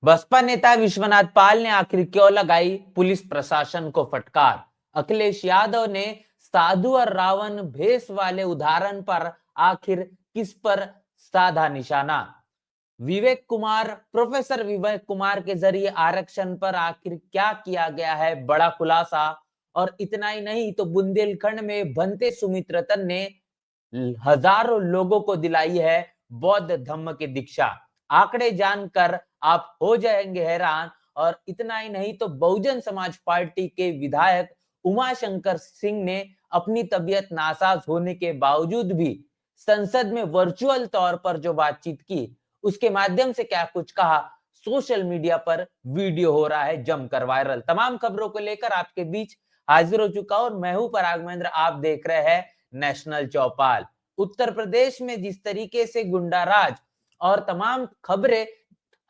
बसपा नेता विश्वनाथ पाल ने आखिर क्यों लगाई पुलिस प्रशासन को फटकार। अखिलेश यादव ने साधु और रावण भेष वाले उदाहरण पर आखिर किस पर साधा निशाना। प्रोफेसर विवेक कुमार के जरिए आरक्षण पर आखिर क्या किया गया है बड़ा खुलासा। और इतना ही नहीं तो बुंदेलखंड में भंते सुमित्रतन ने हजारों लोगों को दिलाई है बौद्ध धम्म की दीक्षा। आंकड़े जानकर आप हो जाएंगे हैरान। और इतना ही नहीं तो बहुजन समाज पार्टी के विधायक उमाशंकर सिंह ने अपनी तबीयत नासाज होने के बावजूद भी संसद में वर्चुअल तौर पर जो बातचीत की उसके माध्यम से क्या कुछ कहा, सोशल मीडिया पर वीडियो हो रहा है जमकर वायरल। तमाम खबरों को लेकर आपके बीच हाजिर हो चुका और मैं हूं पराग महेंद्र। आप देख रहे हैं नेशनल चौपाल। उत्तर प्रदेश में जिस तरीके से गुंडाराज और तमाम खबरें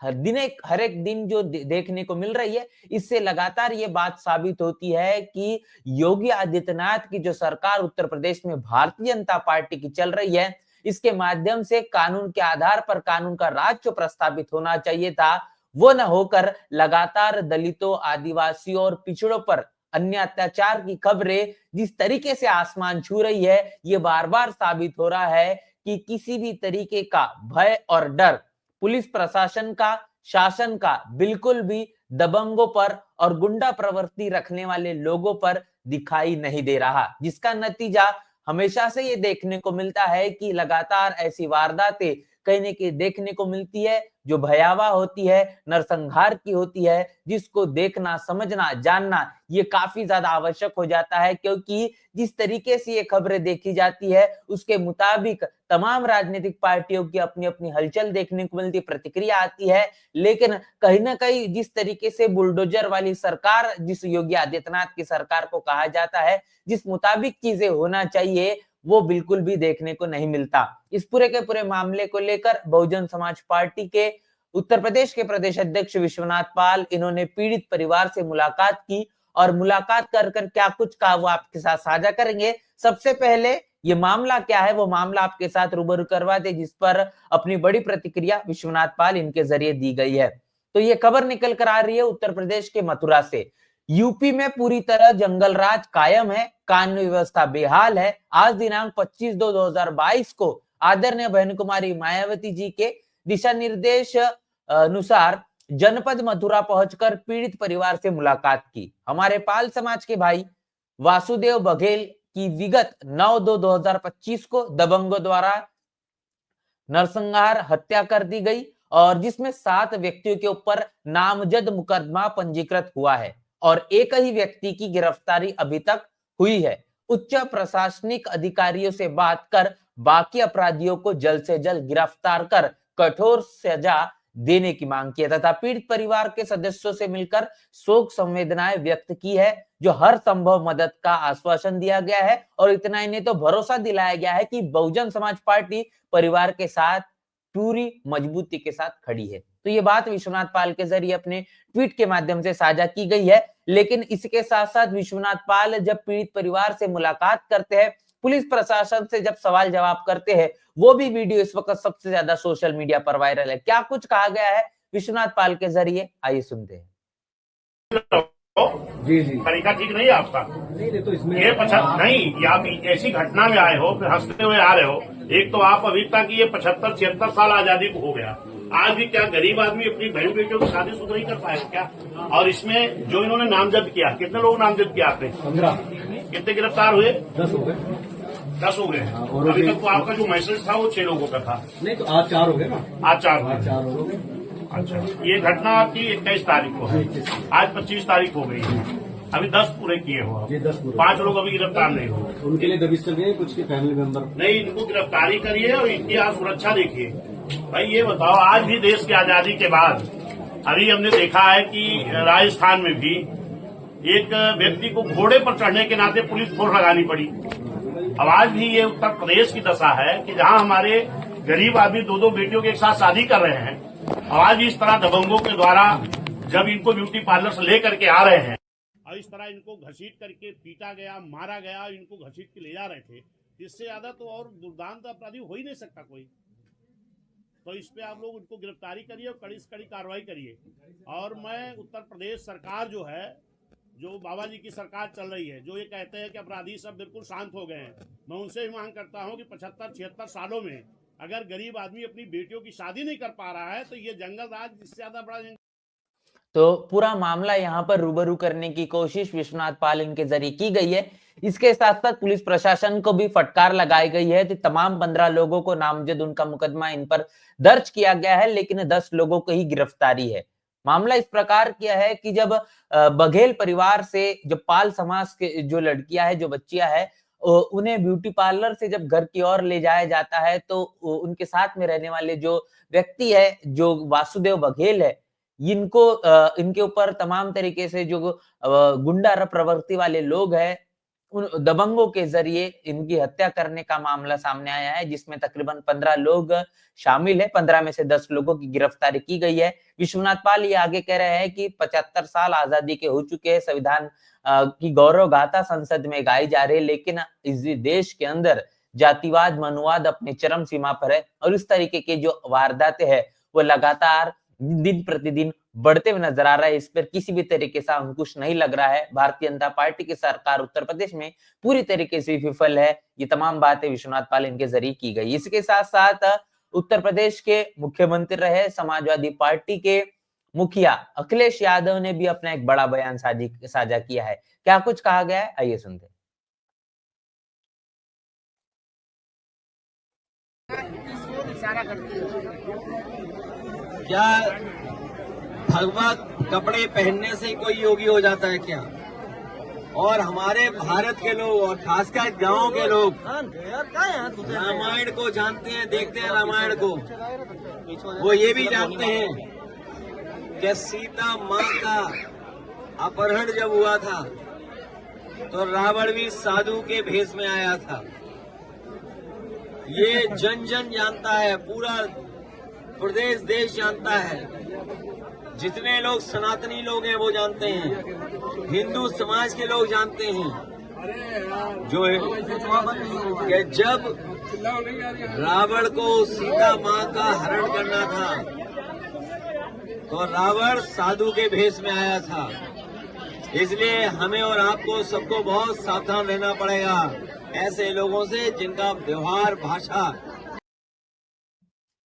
हर एक दिन जो देखने को मिल रही है, इससे लगातार ये बात साबित होती है कि योगी आदित्यनाथ की जो सरकार उत्तर प्रदेश में भारतीय जनता पार्टी की चल रही है, इसके माध्यम से कानून के आधार पर कानून का राज जो प्रस्तावित होना चाहिए था वो न होकर लगातार दलितों, आदिवासियों और पिछड़ों पर अन्य अत्याचार की खबरें जिस तरीके से आसमान छू रही है, ये बार बार साबित हो रहा है कि किसी भी तरीके का भय और डर पुलिस प्रशासन का, शासन का बिल्कुल भी दबंगों पर और गुंडा प्रवृत्ति रखने वाले लोगों पर दिखाई नहीं दे रहा, जिसका नतीजा हमेशा से ये देखने को मिलता है कि लगातार ऐसी वारदातें कहीं न कहीं देखने को मिलती है जो भयावह होती है, नरसंहार की होती है, जिसको देखना, समझना, जानना ये काफी ज्यादा आवश्यक हो जाता है। क्योंकि जिस तरीके से ये खबरें देखी जाती है उसके मुताबिक तमाम राजनीतिक पार्टियों की अपनी अपनी हलचल देखने को मिलती, प्रतिक्रिया आती है। लेकिन कहीं ना कहीं जिस तरीके से बुलडोजर वाली सरकार, जिस योगी आदित्यनाथ की सरकार को कहा जाता है, जिस मुताबिक चीजें होना चाहिए वो बिल्कुल भी देखने को नहीं मिलता। इस पूरे के पूरे मामले को लेकर बहुजन समाज पार्टी के उत्तर प्रदेश के प्रदेश अध्यक्ष विश्वनाथ पाल, इन्होंने पीड़ित परिवार से मुलाकात की और मुलाकात कर कर क्या कुछ कहा वो आपके साथ साझा करेंगे। सबसे पहले ये मामला क्या है वो मामला आपके साथ रूबरू करवा दे, जिस पर अपनी बड़ी प्रतिक्रिया विश्वनाथ पाल इनके जरिए दी गई है। तो ये खबर निकल कर आ रही है उत्तर प्रदेश के मथुरा से। यूपी में पूरी तरह जंगल राज कायम है, कानून व्यवस्था बेहाल है। आज दिनांक 25/2/2022 को आदरणीय बहन कुमारी मायावती जी के दिशा निर्देश अनुसार जनपद मथुरा पहुंचकर पीड़ित परिवार से मुलाकात की। हमारे पाल समाज के भाई वासुदेव बघेल की विगत 9/2/2025 को दबंगों द्वारा नरसंहार हत्या कर दी गई और जिसमें 7 व्यक्तियों के ऊपर नामजद मुकदमा पंजीकृत हुआ है और एक ही व्यक्ति की गिरफ्तारी अभी तक हुई है। उच्च प्रशासनिक अधिकारियों से बात कर बाकी अपराधियों को जल्द से जल्द गिरफ्तार कर कठोर सजा देने की मांग की है तथा पीड़ित परिवार के सदस्यों से मिलकर शोक संवेदनाएं व्यक्त की है, जो हर संभव मदद का आश्वासन दिया गया है। और इतना ही नहीं तो भरोसा दिलाया गया है कि बहुजन समाज पार्टी परिवार के साथ पूरी मजबूती के साथ खड़ी है। तो ये बात विश्वनाथ पाल के जरिए अपने ट्वीट के माध्यम से साझा की गई है। लेकिन इसके साथ साथ विश्वनाथ पाल जब पीड़ित परिवार से मुलाकात करते हैं, पुलिस प्रशासन से जब सवाल जवाब करते हैं, वो भी वीडियो इस वक्त सबसे ज्यादा सोशल मीडिया पर वायरल है। क्या कुछ कहा गया है विश्वनाथ पाल के जरिए, आइए सुनते हैं। जी जी, तरीका ठीक नहीं है आपका। नहीं तो इसमें ये नहीं, आप ऐसी घटना में आए हो फिर हंसते हुए आ रहे हो। एक तो आप अभी तक ये 75-76 साल आजादी को हो गया, आज भी क्या गरीब आदमी अपनी बहन बेटियों की शादी नहीं कर पाएगा क्या? और इसमें जो इन्होंने नामजद किया, कितने लोग नामजद किया आपने? 15। कितने गिरफ्तार हुए? 10 हो गए। 10 हो गए। अभी तक तो आपका जो मैसेज था वो 6 लोगों का था। नहीं तो आज 4 हो गए ना। आज 4 हुए। 4 हो गए। अच्छा, ये घटना आपकी 21 तारीख को है, आज 25 तारीख हो गई है, अभी 10 पूरे किए हो आप। ये 10 पूरे। 5 लोग अभी गिरफ्तार नहीं हुए। उनके लिए दबिश चल गई, कुछ के फैमिली मेंबर नहीं, इनको गिरफ्तारी करिए और इनकी आप सुरक्षा देखिए। भाई ये बताओ, आज भी देश की आजादी के बाद अभी हमने देखा है कि राजस्थान में भी एक व्यक्ति को घोड़े पर चढ़ने के नाते पुलिस फोर्स लगानी पड़ी। अब आज भी ये उत्तर प्रदेश की दशा है कि जहां हमारे गरीब आदमी 2-2 बेटियों के एक साथ शादी कर रहे हैं, आज इस तरह दबंगों के द्वारा जब इनको ब्यूटी पार्लर से लेकर के आ रहे हैं और इस तरह इनको घसीट करके पीटा गया, मारा गया, इनको घसीट के ले जा रहे थे, इससे ज्यादा तो और दुर्दांत अपराधी हो ही नहीं सकता कोई। तो इस पे आप लोग उनको गिरफ्तारी करिए और कड़ी से कड़ी कार्रवाई करिए। और मैं उत्तर प्रदेश सरकार जो है, जो बाबा जी की सरकार चल रही है, जो ये कहते हैं कि अपराधी सब बिल्कुल शांत हो गए हैं, मैं उनसे भी मांग करता हूं कि 75-76 सालों में अगर गरीब आदमी अपनी बेटियों की शादी नहीं कर पा रहा है तो ये जंगल राज इससे ज्यादा बड़ा तो पूरा मामला यहाँ पर रूबरू करने की कोशिश विश्वनाथ पाल इनके जरिए की गई है। इसके साथ साथ पुलिस प्रशासन को भी फटकार लगाई गई है कि तमाम 15 लोगों को नामजद उनका मुकदमा इन पर दर्ज किया गया है, लेकिन 10 लोगों को ही गिरफ्तारी है। मामला इस प्रकार किया है कि जब बघेल परिवार से जब पाल समाज के जो लड़कियां है, जो बच्चियां है, उन्हें ब्यूटी पार्लर से जब घर की ओर ले जाया जाता है तो उनके साथ में रहने वाले जो व्यक्ति है, जो वासुदेव बघेल है, इनके ऊपर तमाम तरीके से जो गुंडा प्रवृत्ति वाले लोग हैं, उन दबंगों के जरिए इनकी हत्या करने का मामला सामने आया है, जिसमें तकरीबन 15 लोग शामिल है। 15 में से 10 लोगों की गिरफ्तारी की गई है। विश्वनाथ पाल ये आगे कह रहे हैं कि 75 साल आजादी के हो चुके हैं, संविधान की गौरव गाथा संसद में गाई जा रही है, लेकिन इस देश के अंदर जातिवाद, मनुवाद अपनी चरम सीमा पर है और इस तरीके के जो वारदातें हैं वो लगातार दिन प्रतिदिन बढ़ते हुए नजर आ रहा है। इस पर किसी भी तरीके से अंकुश नहीं लग रहा है। भारतीय जनता पार्टी की सरकार उत्तर प्रदेश में पूरी तरीके से विफल है। ये तमाम बातें विश्वनाथ पाल इनके जरिए की गई। इसके साथ साथ उत्तर प्रदेश के मुख्यमंत्री रहे समाजवादी पार्टी के मुखिया अखिलेश यादव ने भी अपना एक बड़ा बयान साझा किया है। क्या कुछ कहा गया है, आइए सुनते हैं। क्या भगवा कपड़े पहनने से कोई योगी हो जाता है क्या? और हमारे भारत के लोग और खासकर गांव के लोग रामायण को जानते हैं, देखते हैं रामायण को। वो ये भी जानते हैं कि सीता माँ का अपहरण जब हुआ था तो रावण भी साधु के भेष में आया था। ये जन जन जानता है, पूरा प्रदेश देश जानता है। जितने लोग सनातनी लोग हैं वो जानते हैं, हिंदू समाज के लोग जानते हैं जो है कि जब रावण को सीता माँ का हरण करना था तो रावण साधु के भेष में आया था। इसलिए हमें और आपको सबको बहुत सावधान रहना पड़ेगा ऐसे लोगों से जिनका व्यवहार, भाषा।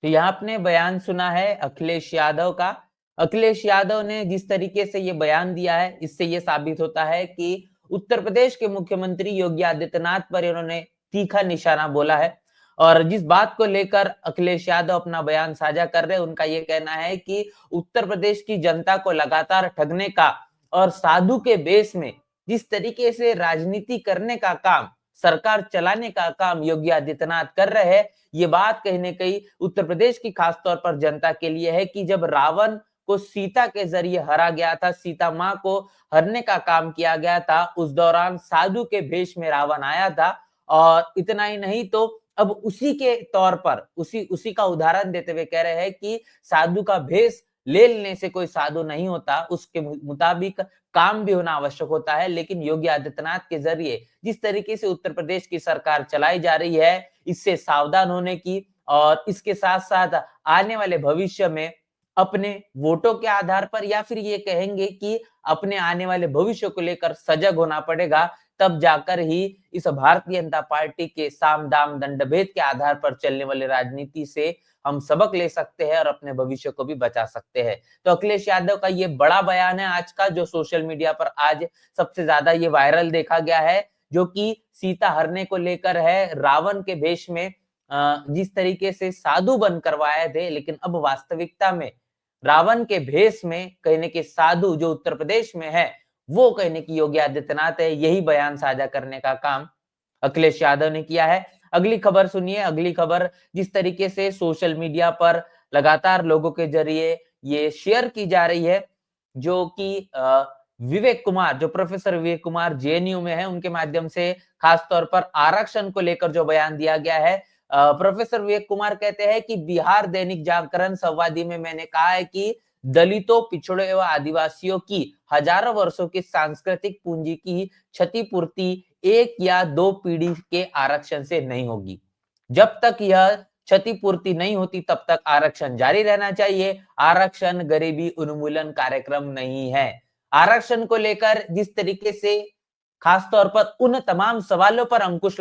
तो यहाँ आपने बयान सुना है अखिलेश यादव का। अखिलेश यादव ने जिस तरीके से ये बयान दिया है, इससे ये साबित होता है कि उत्तर प्रदेश के मुख्यमंत्री योगी आदित्यनाथ पर इन्होंने तीखा निशाना बोला है। और जिस बात को लेकर अखिलेश यादव अपना बयान साझा कर रहे हैं, उनका ये कहना है कि उत्तर प्रदेश की जनता को लगातार ठगने का और साधु के बेस में जिस तरीके से राजनीति करने का काम, सरकार चलाने का काम योगी आदित्यनाथ कर रहे हैं, ये बात कहीं न कहीं उत्तर प्रदेश की खासतौर पर जनता के लिए है कि जब रावण को सीता के जरिए हरा गया था, सीता माँ को हरने का काम किया गया था, उस दौरान साधु के भेष में रावण आया था। और इतना ही नहीं तो अब उसी के तौर पर उसी का उदाहरण देते हुए कह रहे हैं कि साधु का भेष ले लेने से कोई साधु नहीं होता, उसके मुताबिक काम भी होना आवश्यक होता है। लेकिन योगी आदित्यनाथ के जरिए जिस तरीके से उत्तर प्रदेश की सरकार चलाई जा रही है, इससे सावधान होने की और इसके साथ साथ आने वाले भविष्य में अपने वोटों के आधार पर या फिर ये कहेंगे कि अपने आने वाले भविष्य को लेकर सजग होना पड़ेगा, तब जाकर ही इस भारतीय जनता पार्टी के साम दाम दंडभेद के आधार पर चलने वाली राजनीति से हम सबक ले सकते हैं और अपने भविष्य को भी बचा सकते हैं। तो अखिलेश यादव का ये बड़ा बयान है आज का, जो सोशल मीडिया पर आज सबसे ज्यादा ये वायरल देखा गया है, जो कि सीता हरने को लेकर है। रावण के भेष में जिस तरीके से साधु बन करवाए थे, लेकिन अब वास्तविकता में रावण के भेष में कहने के साधु जो उत्तर प्रदेश में है, वो कहने की योगी आदित्यनाथ है। यही बयान साझा करने का काम अखिलेश यादव ने किया है। अगली खबर सुनिए। अगली खबर जिस तरीके से सोशल मीडिया पर लगातार लोगों के जरिए ये शेयर की जा रही है, जो कि विवेक कुमार, जो प्रोफेसर विवेक कुमार जेएनयू में है, उनके माध्यम से खासतौर पर आरक्षण को लेकर जो बयान दिया गया है। प्रोफेसर विवेक कुमार कहते हैं कि बिहार दैनिक जागरण संवादी में मैंने कहा है कि दलितों, पिछड़ों एवं आदिवासियों की हजारों वर्षों की सांस्कृतिक पूंजी की क्षतिपूर्ति 1 या 2 पीढ़ी के आरक्षण से नहीं होगी। जब तक यह क्षतिपूर्ति नहीं होती तब तक आरक्षण जारी रहना चाहिए। आरक्षण गरीबी उन्मूलन कार्यक्रम नहीं है। आरक्षण को लेकर जिस तरीके से खासतौर पर उन तमाम सवालों पर अंकुश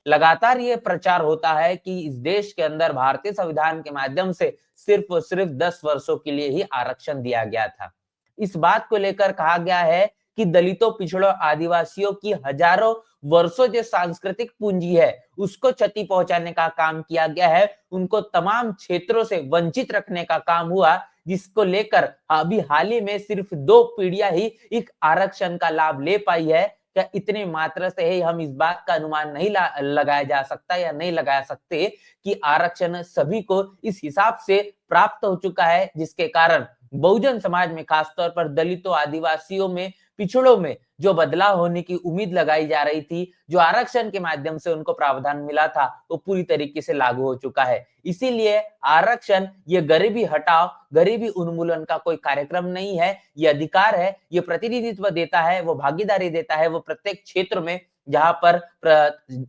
लगातार ये प्रचार होता है कि इस देश के अंदर भारतीय संविधान के माध्यम से सिर्फ और सिर्फ 10 वर्षों के लिए ही आरक्षण दिया गया था। इस बात को लेकर कहा गया है कि दलितों, पिछड़ों, आदिवासियों की हजारों वर्षों जो सांस्कृतिक पूंजी है उसको क्षति पहुंचाने का काम किया गया है। उनको तमाम क्षेत्रों से वंचित रखने का काम हुआ, जिसको लेकर अभी हाल ही में सिर्फ 2 पीढ़ियां ही एक आरक्षण का लाभ ले पाई है। क्या इतने मात्रा से ही हम इस बात का अनुमान नहीं लगाया जा सकता या नहीं लगा सकते कि आरक्षण सभी को इस हिसाब से प्राप्त हो चुका है, जिसके कारण बहुजन समाज में, खासतौर पर दलितों, आदिवासियों में, पिछड़ों में जो बदलाव होने की उम्मीद लगाई जा रही थी, जो आरक्षण के माध्यम से उनको प्रावधान मिला था, वो पूरी तरीके से लागू हो चुका है। इसीलिए आरक्षण ये गरीबी हटाओ, गरीबी उन्मूलन का कोई कार्यक्रम नहीं है, ये अधिकार है, ये प्रतिनिधित्व देता है, वो भागीदारी देता है, वो प्रत्येक क्षेत्र में जहां पर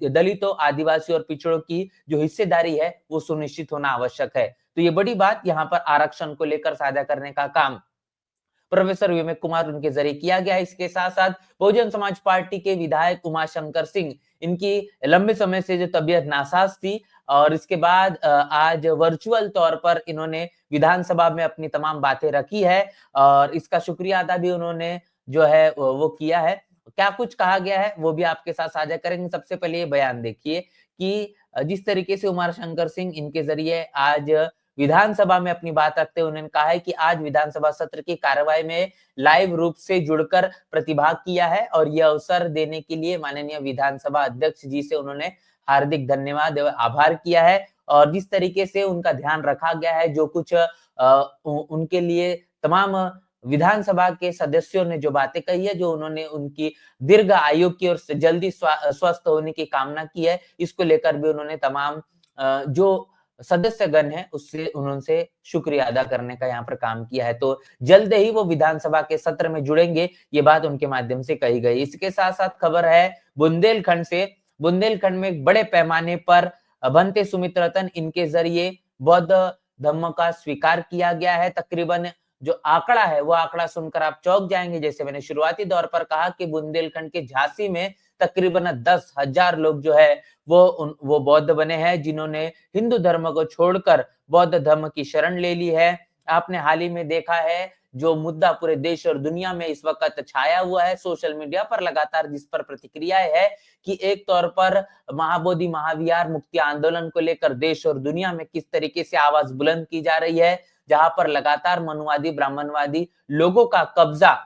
दलितों, आदिवासी और पिछड़ों की जो हिस्सेदारी है वो सुनिश्चित होना आवश्यक है। तो ये बड़ी बात यहाँ पर आरक्षण को लेकर साझा करने का काम प्रोफेसर विवेक कुमार उनके जरिए किया गया है। इसके साथ साथ बहुजन समाज पार्टी के विधायक उमाशंकर सिंह, इनकी लंबे समय से जो तबीयत नासाज थी और इसके बाद आज वर्चुअल तौर पर इन्होंने विधानसभा में अपनी तमाम बातें रखी है और इसका शुक्रिया अदा भी उन्होंने जो है वो किया है। क्या कुछ कहा गया है वो भी आपके साथ साझा करेंगे। सबसे पहले ये बयान देखिए कि जिस तरीके से उमाशंकर सिंह इनके जरिए आज विधानसभा में अपनी बात रखते हुए उन्होंने कहा है कि आज विधानसभा सत्र की कार्यवाही में लाइव रूप से जुड़कर प्रतिभाग किया है और यह अवसर देने के लिए माननीय विधानसभा अध्यक्ष जी से उन्होंने हार्दिक धन्यवाद एवं आभार किया है। और जिस तरीके से उनका ध्यान रखा गया है, जो कुछ उनके लिए तमाम विधानसभा के सदस्यों ने जो बातें कही है, जो उन्होंने उनकी दीर्घ आयु की और जल्दी स्वस्थ होने की कामना की है, इसको लेकर भी उन्होंने तमाम जो सदस्यगण है उससे उनसे शुक्रिया अदा करने का यहाँ पर काम किया है। तो जल्द ही वो विधानसभा के सत्र में जुड़ेंगे, ये बात उनके माध्यम से कही गई। इसके साथ साथ खबर है बुंदेलखंड से। बुंदेलखंड में बड़े पैमाने पर भंते सुमित्रतन, इनके जरिए बौद्ध धर्म का स्वीकार किया गया है। तकरीबन जो आंकड़ा है वो आंकड़ा सुनकर आप चौंक जाएंगे। जैसे मैंने शुरुआती दौर पर कहा कि बुंदेलखंड के झांसी में तकरीबन 10,000 लोग जो है वो बौद्ध बने हैं, जिन्होंने हिंदू धर्म को छोड़कर बौद्ध धर्म की शरण ले ली है। आपने हाल ही में देखा है जो मुद्दा पूरे देश और दुनिया में इस वक्त छाया हुआ है सोशल मीडिया पर लगातार, जिस पर प्रतिक्रियाएं है कि एक तौर पर महाबोधि महाविहार मुक्ति आंदोलन को लेकर देश और दुनिया में किस तरीके से आवाज बुलंद की जा रही है, जहां पर लगातार मनुवादी, ब्राह्मणवादी लोगों का कब्जा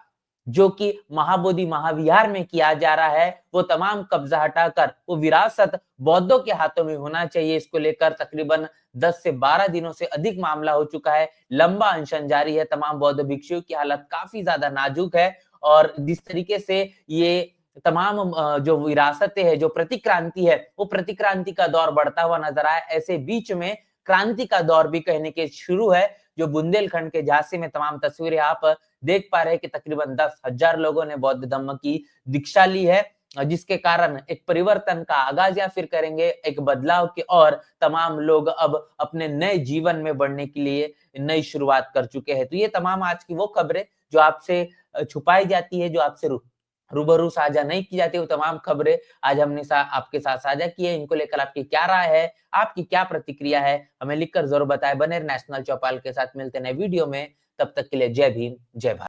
जो कि महाबोधि महाविहार में किया जा रहा है, वो तमाम कब्जा हटाकर वो विरासत बौद्धों के हाथों में होना चाहिए। इसको लेकर तकरीबन 10 से 12 दिनों से अधिक मामला हो चुका है, लंबा अनशन जारी है। तमाम बौद्ध भिक्षुओं की हालत काफी ज्यादा नाजुक है और जिस तरीके से ये तमाम जो विरासतें है, जो प्रतिक्रांति है, वो प्रतिक्रांति का दौर बढ़ता हुआ नजर आया। ऐसे बीच में क्रांति का दौर भी कहने के शुरू है। जो बुंदेलखंड के झांसी में तमाम तस्वीरें आप देख पा रहे हैं कि तकरीबन 10,000 लोगों ने बौद्ध धर्म की दीक्षा ली है, जिसके कारण एक परिवर्तन का आगाज या फिर करेंगे, एक बदलाव की और तमाम लोग अब अपने नए जीवन में बढ़ने के लिए नई शुरुआत कर चुके हैं। तो ये तमाम आज की वो खबरें जो आपसे छुपाई जाती है, जो आपसे रूबरू साझा नहीं की जाती, वो तमाम खबरें आज हमने आपके साथ साझा की है। इनको लेकर आपकी क्या राय है, आपकी क्या प्रतिक्रिया है, हमें लिखकर जरूर बताएं। बने नेशनल चौपाल के साथ मिलते नए वीडियो में, तब तक के लिए जय भीम, जय भारत।